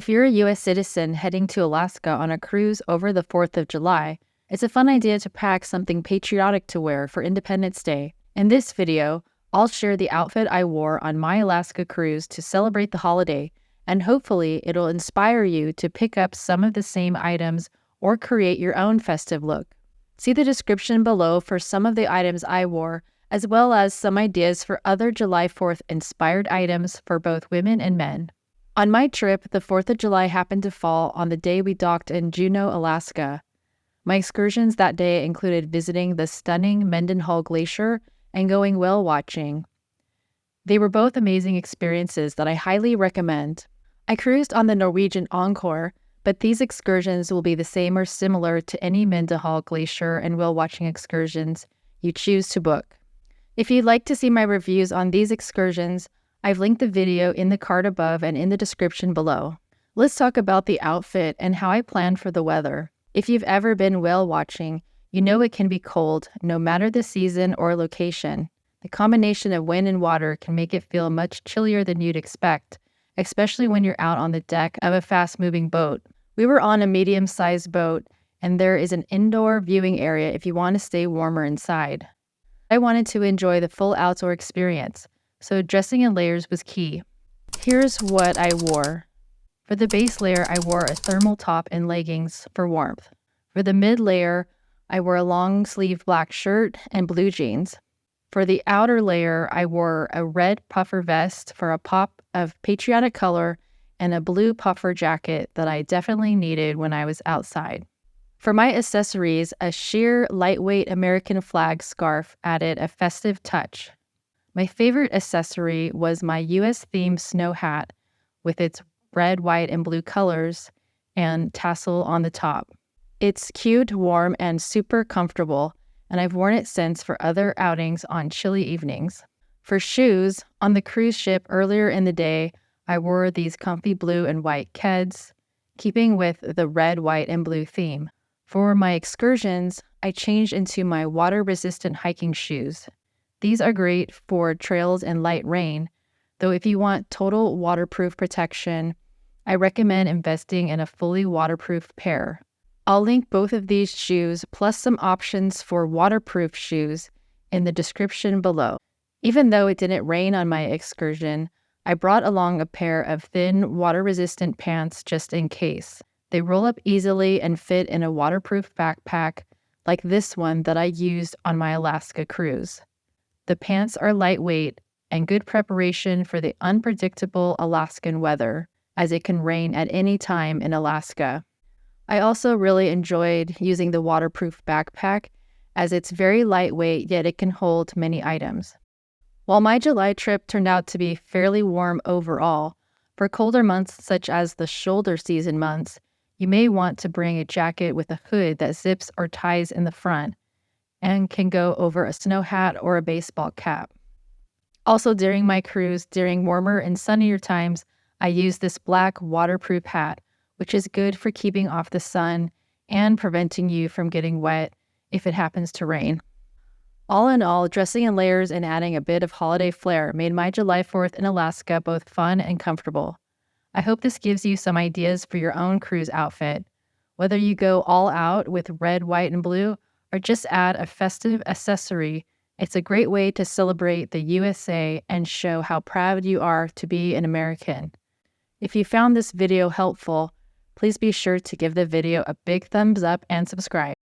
If you're a U.S. citizen heading to Alaska on a cruise over the 4th of July, it's a fun idea to pack something patriotic to wear for Independence Day. In this video, I'll share the outfit I wore on my Alaska cruise to celebrate the holiday, and hopefully it'll inspire you to pick up some of the same items or create your own festive look. See the description below for some of the items I wore, as well as some ideas for other July 4th inspired items for both women and men. On my trip, the 4th of July happened to fall on the day we docked in Juneau, Alaska. My excursions that day included visiting the stunning Mendenhall Glacier and going whale watching. They were both amazing experiences that I highly recommend. I cruised on the Norwegian Encore, but these excursions will be the same or similar to any Mendenhall Glacier and whale watching excursions you choose to book. If you'd like to see my reviews on these excursions, I've linked the video in the card above and in the description below. Let's talk about the outfit and how I planned for the weather. If you've ever been whale watching, you know it can be cold, no matter the season or location. The combination of wind and water can make it feel much chillier than you'd expect, especially when you're out on the deck of a fast-moving boat. We were on a medium-sized boat, and there is an indoor viewing area if you want to stay warmer inside. I wanted to enjoy the full outdoor experience, so dressing in layers was key. Here's what I wore. For the base layer, I wore a thermal top and leggings for warmth. For the mid layer, I wore a long-sleeved black shirt and blue jeans. For the outer layer, I wore a red puffer vest for a pop of patriotic color and a blue puffer jacket that I definitely needed when I was outside. For my accessories, a sheer, lightweight American flag scarf added a festive touch. My favorite accessory was my U.S.-themed snow hat with its red, white, and blue colors and tassel on the top. It's cute, warm, and super comfortable, and I've worn it since for other outings on chilly evenings. For shoes, on the cruise ship earlier in the day, I wore these comfy blue and white KEDS, keeping with the red, white, and blue theme. For my excursions, I changed into my water-resistant hiking shoes. These are great for trails and light rain, though if you want total waterproof protection, I recommend investing in a fully waterproof pair. I'll link both of these shoes plus some options for waterproof shoes in the description below. Even though it didn't rain on my excursion, I brought along a pair of thin, water-resistant pants just in case. They roll up easily and fit in a waterproof backpack like this one that I used on my Alaska cruise. The pants are lightweight and good preparation for the unpredictable Alaskan weather, as it can rain at any time in Alaska. I also really enjoyed using the waterproof backpack, as it's very lightweight, yet it can hold many items. While my July trip turned out to be fairly warm overall, for colder months such as the shoulder season months, you may want to bring a jacket with a hood that zips or ties in the front and can go over a snow hat or a baseball cap. Also during my cruise, during warmer and sunnier times, I used this black waterproof hat, which is good for keeping off the sun and preventing you from getting wet if it happens to rain. All in all, dressing in layers and adding a bit of holiday flair made my July 4th in Alaska both fun and comfortable. I hope this gives you some ideas for your own cruise outfit. Whether you go all out with red, white, and blue, or just add a festive accessory, it's a great way to celebrate the USA and show how proud you are to be an American. If you found this video helpful, please be sure to give the video a big thumbs up and subscribe.